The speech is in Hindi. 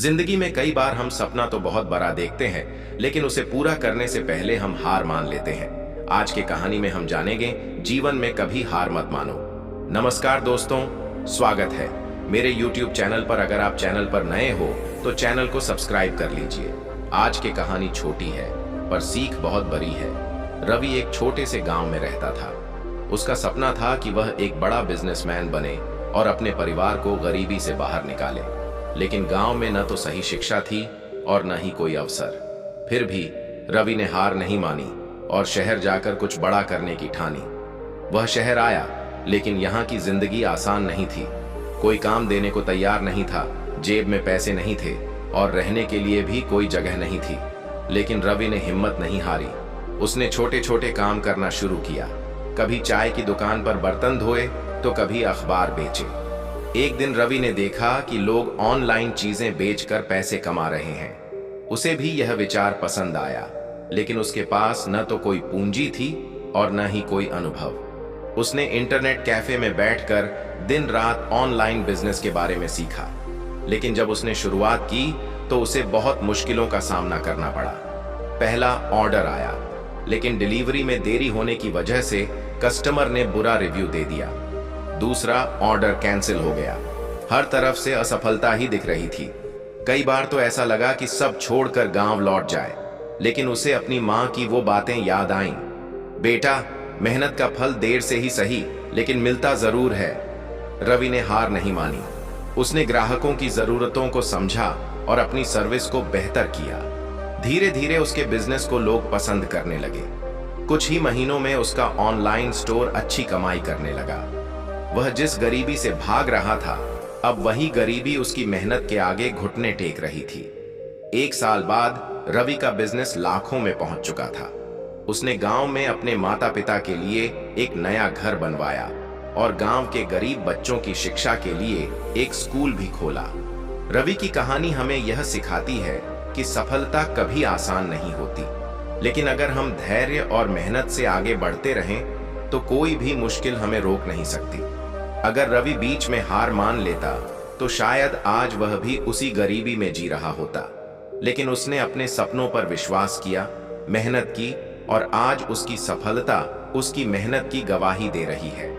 जिंदगी में कई बार हम सपना तो बहुत बड़ा देखते हैं, लेकिन उसे पूरा करने से पहले हम हार मान लेते हैं। आज की कहानी में हम जानेंगे, जीवन में कभी हार मत मानो। नमस्कार दोस्तों, स्वागत है मेरे YouTube चैनल पर। अगर आप चैनल पर नए हो तो चैनल को सब्सक्राइब कर लीजिए। आज की कहानी छोटी है पर सीख बहुत बड़ी है। रवि एक छोटे से गांव में रहता था। उसका सपना था कि वह एक बड़ा बिजनेसमैन बने और अपने परिवार को गरीबी से बाहर निकाले। लेकिन गांव में न तो सही शिक्षा थी और न ही कोई अवसर। फिर भी रवि ने हार नहीं मानी और शहर जाकर कुछ बड़ा करने की ठानी। वह शहर आया, लेकिन यहाँ की जिंदगी आसान नहीं थी। कोई काम देने को तैयार नहीं था, जेब में पैसे नहीं थे और रहने के लिए भी कोई जगह नहीं थी। लेकिन रवि ने हिम्मत नहीं हारी। उसने छोटे छोटे काम करना शुरू किया। कभी चाय की दुकान पर बर्तन धोए तो कभी अखबार बेचे। एक दिन रवि ने देखा कि लोग ऑनलाइन चीजें बेचकर पैसे कमा रहे हैं। उसे भी यह विचार पसंद आया, लेकिन उसके पास न तो कोई पूंजी थी और न ही कोई अनुभव। उसने इंटरनेट कैफे में बैठकर दिन रात ऑनलाइन बिजनेस के बारे में सीखा। लेकिन जब उसने शुरुआत की तो उसे बहुत मुश्किलों का सामना करना पड़ा। पहला ऑर्डर आया, लेकिन डिलीवरी में देरी होने की वजह से कस्टमर ने बुरा रिव्यू दे दिया। दूसरा ऑर्डर कैंसिल हो गया। हर तरफ से असफलता ही दिख रही थी। कई बार तो ऐसा लगा कि सब छोड़कर गांव लौट जाए। लेकिन उसे अपनी मां की वो बातें याद आईं। बेटा, मेहनत का फल देर से ही सही, लेकिन मिलता जरूर है। रवि ने हार नहीं मानी। उसने ग्राहकों की जरूरतों को समझा और अपनी सर्विस को बेहतर किया। धीरे धीरे उसके बिजनेस को लोग पसंद करने लगे। कुछ ही महीनों में उसका ऑनलाइन स्टोर अच्छी कमाई करने लगा। वह जिस गरीबी से भाग रहा था, अब वही गरीबी उसकी मेहनत के आगे घुटने टेक रही थी। एक साल बाद रवि का बिजनेस लाखों में पहुंच चुका था। उसने गांव में अपने माता पिता के लिए एक नया घर बनवाया और गांव के गरीब बच्चों की शिक्षा के लिए एक स्कूल भी खोला। रवि की कहानी हमें यह सिखाती है कि सफलता कभी आसान नहीं होती, लेकिन अगर हम धैर्य और मेहनत से आगे बढ़ते रहें तो कोई भी मुश्किल हमें रोक नहीं सकती। अगर रवि बीच में हार मान लेता तो शायद आज वह भी उसी गरीबी में जी रहा होता। लेकिन उसने अपने सपनों पर विश्वास किया, मेहनत की और आज उसकी सफलता उसकी मेहनत की गवाही दे रही है।